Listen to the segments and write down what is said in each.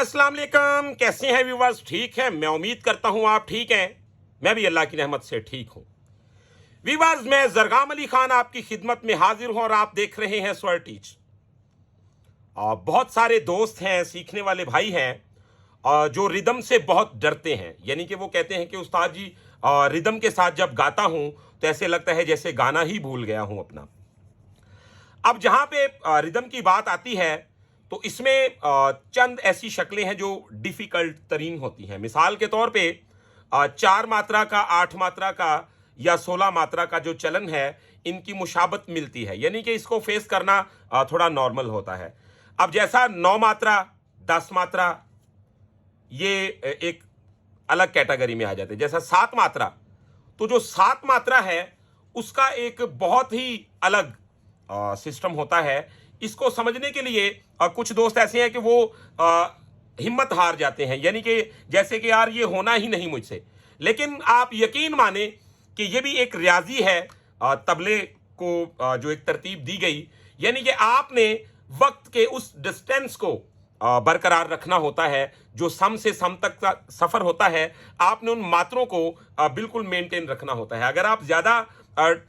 अस्सलाम वालेकुम, कैसे हैं व्यूवर्स? ठीक है, मैं उम्मीद करता हूं आप ठीक हैं। मैं भी अल्लाह की रहमत से ठीक हूं। व्यूवर्स, मैं जरगाम अली खान आपकी खिदमत में हाजिर हूं और आप देख रहे हैं स्वर टीच। बहुत सारे दोस्त हैं, सीखने वाले भाई हैं जो रिदम से बहुत डरते हैं। यानी कि वो कहते हैं कि उस्ताद जी, रिदम के साथ जब गाता हूं तो ऐसे लगता है जैसे गाना ही भूल गया हूं अपना। अब जहां पे रिदम की बात आती है तो इसमें चंद ऐसी शक्लें हैं जो डिफिकल्ट तरीन होती हैं। मिसाल के तौर पे 4 मात्रा का, 8 मात्रा का या 16 मात्रा का जो चलन है, इनकी मुशाबत मिलती है। यानी कि इसको फेस करना थोड़ा नॉर्मल होता है। अब जैसा 9 मात्रा, 10 मात्रा, ये एक अलग कैटेगरी में आ जाते हैं। जैसा 7 मात्रा, तो जो 7 मात्रा है उसका एक बहुत ही अलग सिस्टम होता है। इसको समझने के लिए कुछ दोस्त ऐसे हैं कि वो हिम्मत हार जाते हैं, यानी कि जैसे कि यार ये होना ही नहीं मुझसे। लेकिन आप यकीन माने कि ये भी एक रियाजी है। तबले को जो एक तरतीब दी गई, यानी कि आपने वक्त के उस डिस्टेंस को बरकरार रखना होता है। जो सम से सम तक का सफर होता है, आपने उन मात्रों को बिल्कुल मेंटेन रखना होता है। अगर आप ज्यादा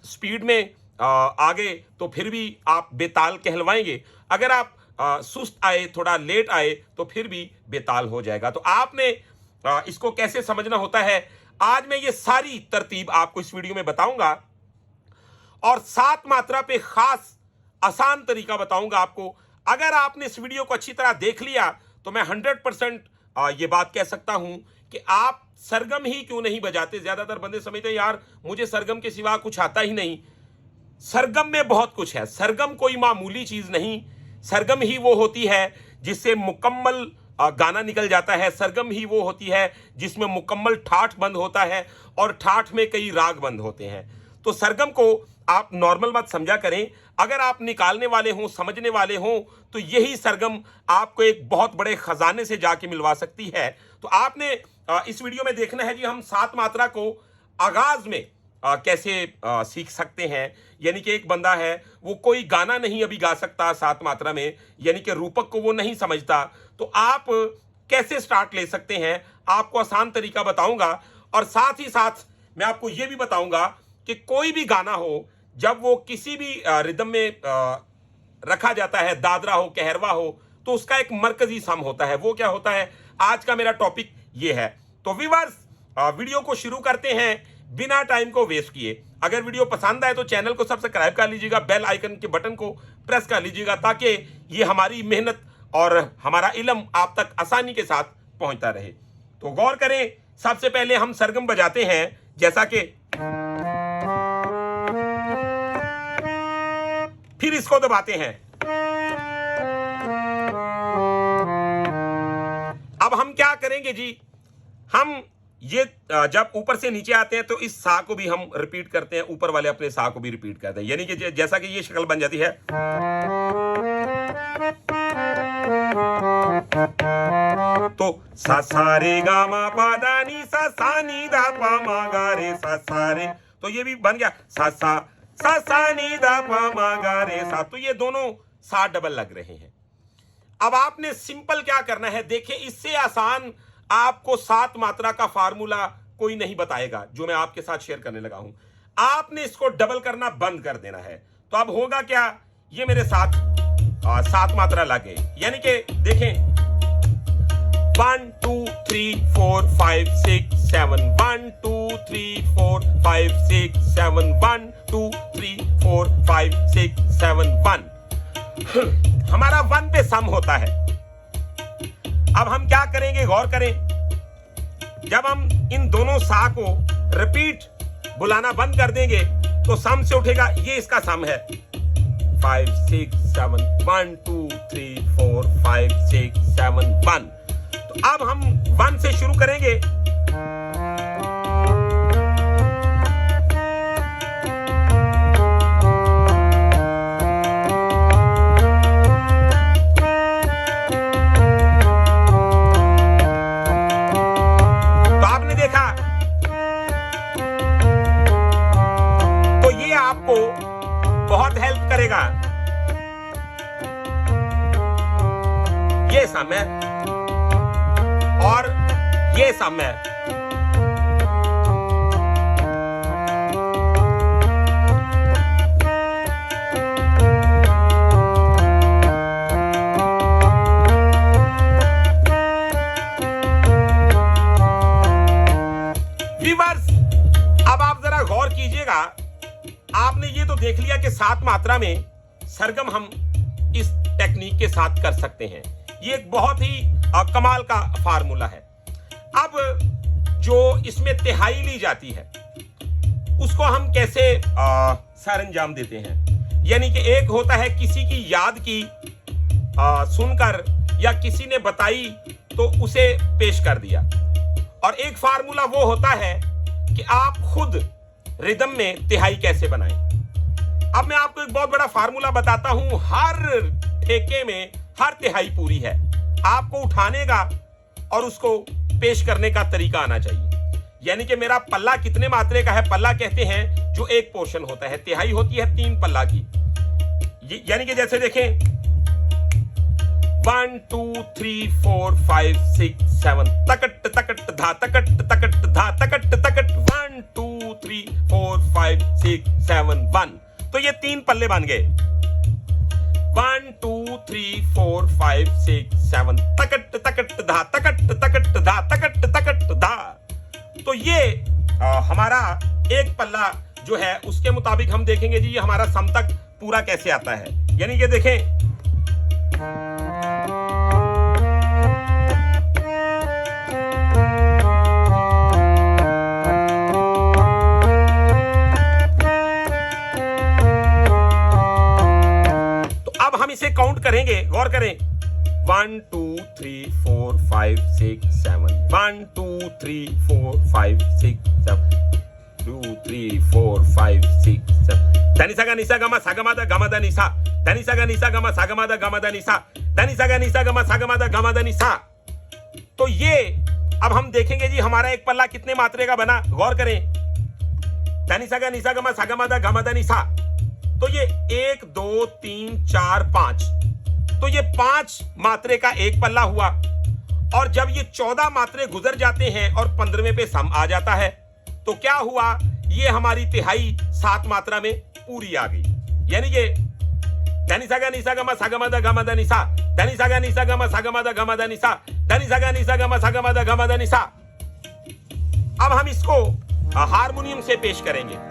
स्पीड में आगे तो फिर भी आप बेताल कहलवाएंगे। अगर आप सुस्त आए, थोड़ा लेट आए, तो फिर भी बेताल हो जाएगा। तो आपने इसको कैसे समझना होता है, आज मैं ये सारी तरतीब आपको इस वीडियो में बताऊंगा। और 7 मात्रा पे खास आसान तरीका बताऊंगा आपको। अगर आपने इस वीडियो को अच्छी तरह देख लिया तो मैं 100% ये बात कह सकता हूं कि आप सरगम ही क्यों नहीं बजाते। ज्यादातर बंदे समझते हैं यार मुझे सरगम के सिवा कुछ आता ही नहीं। सरगम में बहुत कुछ है। सरगम कोई मामूली चीज नहीं। सरगम ही वो होती है जिससे मुकम्मल गाना निकल जाता है। सरगम ही वो होती है जिसमें मुकम्मल ठाठ बंद होता है और ठाठ में कई राग बंद होते हैं। तो सरगम को आप नॉर्मल मत समझा करें। अगर आप निकालने वाले हों, समझने वाले हों, तो यही सरगम आपको एक बहुत बड़े खजाने से जाके मिलवा सकती है। तो आपने इस वीडियो में देखना है जी, हम 7 मात्रा को आगाज में कैसे सीख सकते हैं। यानी कि एक बंदा है, वो कोई गाना नहीं अभी गा सकता 7 मात्रा में, यानी कि रूपक को वो नहीं समझता, तो आप कैसे स्टार्ट ले सकते हैं, आपको आसान तरीका बताऊंगा। और साथ ही साथ मैं आपको ये भी बताऊंगा कि कोई भी गाना हो, जब वो किसी भी रिदम में रखा जाता है, दादरा हो, कहरवा हो, तो उसका एक मरकजी सम होता है। वो क्या होता है, आज का मेरा टॉपिक ये है। तो व्यूअर्स, वीडियो को शुरू करते हैं बिना टाइम को वेस्ट किए। अगर वीडियो पसंद आए तो चैनल को सब्सक्राइब कर लीजिएगा, बेल आइकन के बटन को प्रेस कर लीजिएगा, ताकि ये हमारी मेहनत और हमारा इल्म आप तक आसानी के साथ पहुंचता रहे। तो गौर करें, सबसे पहले हम सरगम बजाते हैं, जैसा कि फिर इसको दबाते हैं। अब हम क्या करेंगे जी, हम ये जब ऊपर से नीचे आते हैं तो इस सा को भी हम रिपीट करते हैं, ऊपर वाले अपने सा को भी रिपीट करते हैं। यानी कि जैसा कि ये शक्ल बन जाती है, तो सा सा रे गा मा पा दा नी सा सा नी दा पा मा गा रे सा सा रे, तो ये भी बन गया सा सा सा सा नी दा पा मा गा रे सा। तो ये दोनों सा डबल लग रहे हैं। अब आपने सिंपल क्या करना है, देखिए, इससे आसान आपको 7 मात्रा का फार्मूला कोई नहीं बताएगा जो मैं आपके साथ शेयर करने लगा हूं। आपने इसको डबल करना बंद कर देना है। तो अब होगा क्या, ये मेरे साथ 7 मात्रा लगे, यानी कि देखें, 1 2 3 4 5 6 7, 1 2 3 4 5 6 7, 1 2 3 4 5 6 7 1। हमारा 1 पे सम होता है। अब हम क्या करेंगे, गौर करें, जब हम इन दोनों सा को रिपीट बुलाना बंद कर देंगे तो सम से उठेगा, ये इसका सम है 5 6 7, 1 2 3 4 5 6 7 1। तो अब हम 1 से शुरू करेंगे। बहुत हेल्प करेगा ये सम है। और ये सम है। व्यूअर्स, अब आप जरा गौर कीजिएगा, आपने ये तो देख लिया कि 7 मात्रा में सरगम हम इस टेक्निक के साथ कर सकते हैं। ये एक बहुत ही कमाल का फार्मूला है। अब जो इसमें तिहाई ली जाती है उसको हम कैसे सरंजाम देते हैं, यानी कि एक होता है किसी की याद की सुनकर या किसी ने बताई तो उसे पेश कर दिया, और एक फार्मूला वो होता है कि आप खुद रिदम में तिहाई कैसे बनाएं। अब मैं आपको एक बहुत बड़ा फार्मूला बताता हूं। हर ठेके में हर तिहाई पूरी है, आपको उठाने का और उसको पेश करने का तरीका आना चाहिए। यानी कि मेरा पल्ला कितने मात्रे का है, पल्ला कहते हैं जो एक पोर्शन होता है, तिहाई होती है 3 पल्ला की। यानी कि जैसे देखें 1 2 3 4 5 6 7 तकट तकट धा तकट तकट धा तकट तकट 1 2 3 4 5 6 7 1। तो ये 3 पल्ले बन गए। 1 2 3 4 5 6 7 तकट तकट धा तकट तकट धा तकट तकट धा। तो ये हमारा एक पल्ला जो है उसके मुताबिक हम देखेंगे जी ये हमारा सम तक पूरा कैसे आता है। यानी कि देखें इसे काउंट करेंगे, गौर करें 1 2 3 4 5 6 7 1 2 3 4 5 6 7 2 3 4 5 6 7 धनी सा गा निसा गा मा सा गा मा दा गा मा दा निसा धनी सा गा निसा गा मा सा गा मा दा गा मा दा निसा धनी सा गा निसा गा मा सा गा मा दा गा मा दा निसा। तो ये अब हम देखेंगे जी हमारा एक पल्ला कितने मात्रे का बना, गौर करें धनी सा गा निसा गा मा सा गा मा दा गा मा दा निसा। तो ये 1 2 3 4 5, तो ये 5 मात्रे का एक पल्ला हुआ। और जब ये 14 मात्रे गुजर जाते हैं और 15वें पे सम आ जाता है तो क्या हुआ, ये हमारी तिहाई 7 मात्रा में पूरी आ गई। यानी कि धनी सा गा निसा गा मा सा गा मा दा गा मा दा निसा धनी सा गा निसा गा मा सा गा मा दा गा मा दा निसा धनी सा गा निसा गा मा सा गा मा दा गा मा दा निसा। अब हम इसको हारमोनियम से पेश करेंगे।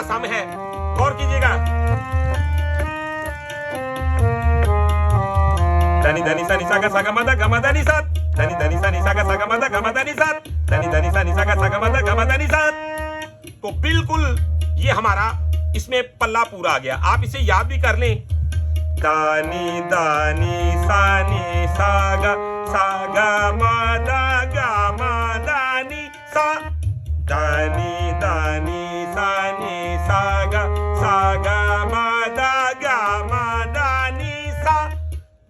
सम है, गौर कीजिएगा धनी धनी सा निसा का सा गा मा दा गा मा दा निसा धनी धनी सा निसा का सा गा मा दा गा मा दा निसा धनी धनी सा निसा का सा गा मा दा गा मा दा निसा। तो बिल्कुल ये हमारा इसमें पल्ला पूरा आ गया। आप इसे याद भी कर लें, दानी दानी सानी सागा सागा मा दा गा मा दानी सा दानी दानी सानी सागा सागा मा दा गा मा दानी सा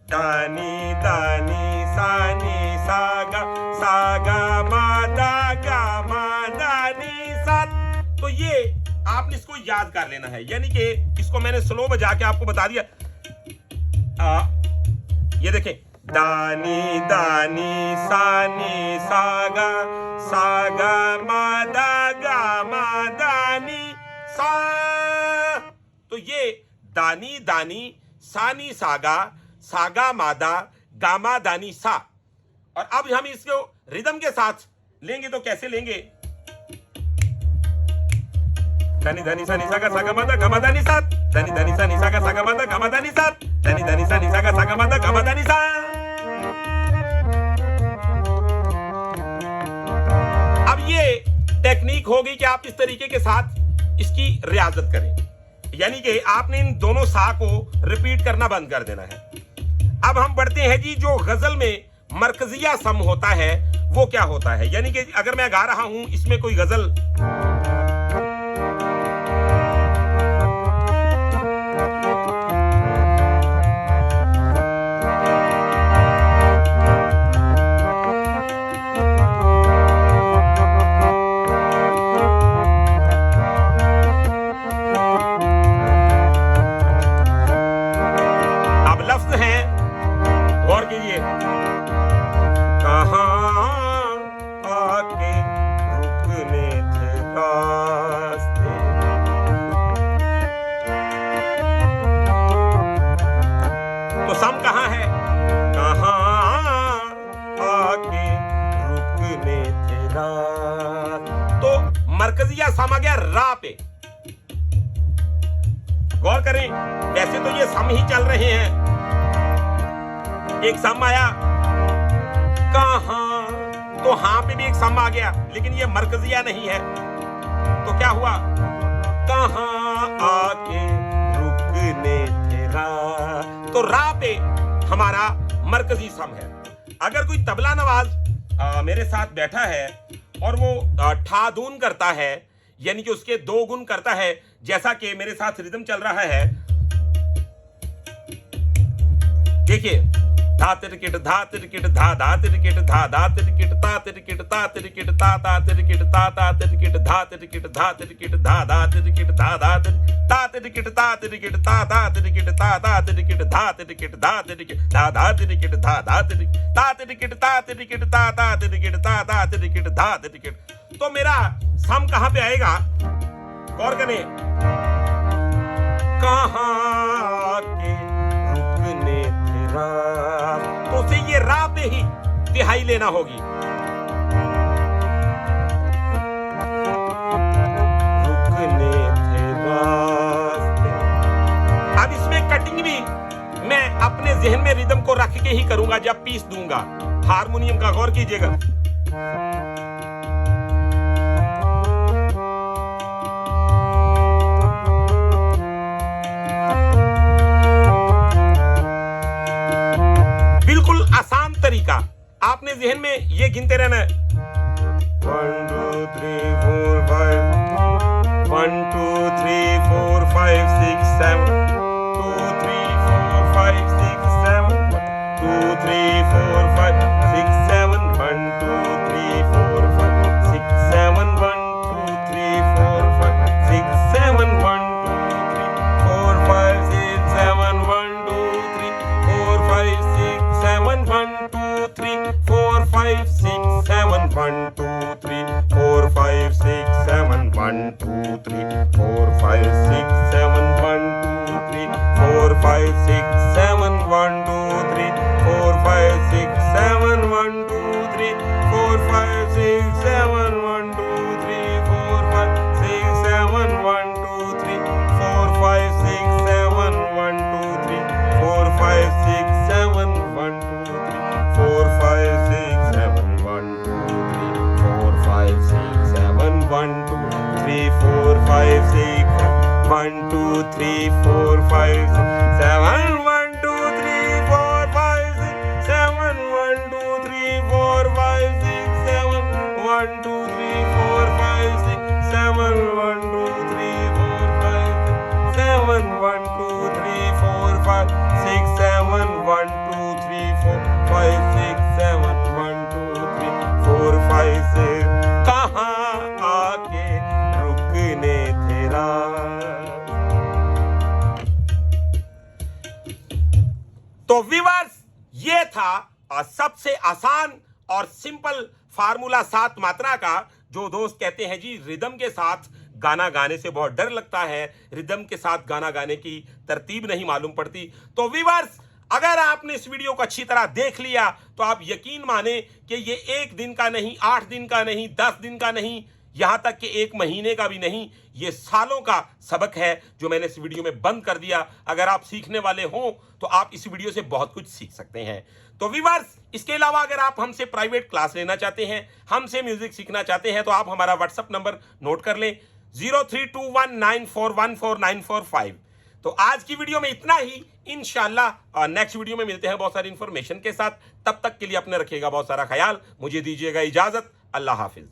दानी दानी सानी सागा सागा मा दा गा मा दानी सा। तो ये आपने इसको याद कर लेना है। यानी कि इसको मैंने स्लो बजा के आपको बता दिया। ये देखें दानी दानी सानी सागा सागा मा दा गा मा दानी सा। तो ये दानी दानी सानी सागा सागा मादा गामा दानी सा। और अब हम इसको रिदम के साथ लेंगे तो कैसे लेंगे, धनी धनी सा निसा का सागा मादा गामा दानी सा धनी धनी सा निसा का सागा मादा गामा दानी सा धनी धनी सा निसा का सागा मादा गामा दानी सा। अब ये टेक्निक होगी कि आप इस तरीके के साथ इसकी रियाजत करें। यानी कि आपने इन दोनों सा को रिपीट करना बंद कर देना है। अब हम बढ़ते हैं जी, जो गजल में मरकजिया सम होता है वो क्या होता है। यानी कि अगर मैं गा रहा हूं इसमें कोई गजल, हैं, गौर कीजिए, कहाँ आके रुकने थे रास्ते। तो सम कहाँ है? कहाँ आके रुकने थे रास्ते। तो मरकजिया सम आ गया रा पे। गौर करें, वैसे तो ये सम ही चल रहे हैं। एक सम आया कहां, तो हां पे भी एक सम आ गया, लेकिन ये मरकजिया नहीं है। तो क्या हुआ? कहां आके रुकने थे रा। तो रा पे हमारा मरकजी सम है। अगर कोई तबला नवाज मेरे साथ बैठा है और वो ठा दून करता है, यानी कि उसके दो गुण करता है, जैसा कि मेरे साथ रिदम चल रहा है, देखिए, धा तिरकिट धा तिरकिट धा धा तिरकिट धा धा तिरकिट ता तिरकिट ता तिरकिट ता ता तिरकिट ता ता तिरकिट धा तिरकिट धा तिरकिट धा धा तिरकिट धा धा ता तिरकिट ता तिरकिट ता ता तिरकिट ता ता तिरकिट धा तिरकिट धा तिरकिट धा धा तिरकिट धा धा तिरकिट ता तिरकिट ता तिरकिट ता ता तिरकिट ता ता तिरकिट धा तिरकिट। तो मेरा सम कहां पे आएगा? गौर करें, कहां के रुकने थे रात। तो उसे ये रा पे ही तिहाई लेना होगी। रुकने थे रास्ते। अब इसमें कटिंग भी मैं अपने जहन में रिदम को रख के ही करूंगा जब पीस दूंगा हारमोनियम का। गौर कीजिएगा, बिल्कुल आसान तरीका। आपने जहन में ये गिनते रहना है, 1 2 3 4 5 1 2 3 4 5 6 7 2 3 4 5 6 7 2 3 4 5 6 7 1 2 3 4 5 6 7 1 2 3 4 5 6 7 1 2 3 4 5 6 7 1 2 3 4 5 6 7 1 2 3 4 5 6 7 1 2 3 4 5 6 7 1 2 3 4 5 6 7 1 2 3 4 5 6 7 1 2 3 4 5 6 7 1 2 3 4 5 6 7 1 2 3 4 5 6 7 1 2 3 4 5 6 7 1 2 3 4 5 6 7 1 2 3 4 5 6 7 1 2 3 4 5 6 7 1 2 3 4 5 6 1 2 3 4 5 7 1 2 3 4 5 6 7 1 2 3 4 5 6 7 1 2 3 4 5 6 7 1 2 3 4 5 7 1 2 3 4 5 6 7 1 2 3 4 5 6 7 1 2 3 4 5 6। कहां आके रुकने थे रात। तो व्यूअर्स, ये था सबसे आसान और सिंपल फार्मूला 7 मात्रा का। जो दोस्त कहते हैं जी रिदम के साथ गाना गाने से बहुत डर लगता है, रिदम के साथ गाना गाने की तरतीब नहीं मालूम पड़ती, तो व्यूअर्स, अगर आपने इस वीडियो को अच्छी तरह देख लिया तो आप यकीन माने कि ये 1 दिन का नहीं, 8 दिन का नहीं, 10 दिन का नहीं, यहां तक कि 1 महीने का भी नहीं, ये सालों का सबक है जो मैंने इस वीडियो में बंद कर दिया। अगर आप सीखने वाले हो तो आप इस वीडियो से बहुत कुछ सीख सकते हैं। तो व्यूअर्स, इसके अलावा अगर आप हमसे प्राइवेट क्लास लेना चाहते हैं, हमसे म्यूजिक सीखना चाहते हैं, तो आप हमारा व्हाट्सएप नंबर नोट कर लें, 0321941495। तो आज की वीडियो में इतना ही। इंशाल्लाह नेक्स्ट वीडियो में मिलते हैं बहुत सारी इंफॉर्मेशन के साथ। तब तक के लिए अपने रखिएगा बहुत सारा ख्याल। मुझे दीजिएगा इजाजत। अल्लाह हाफिज।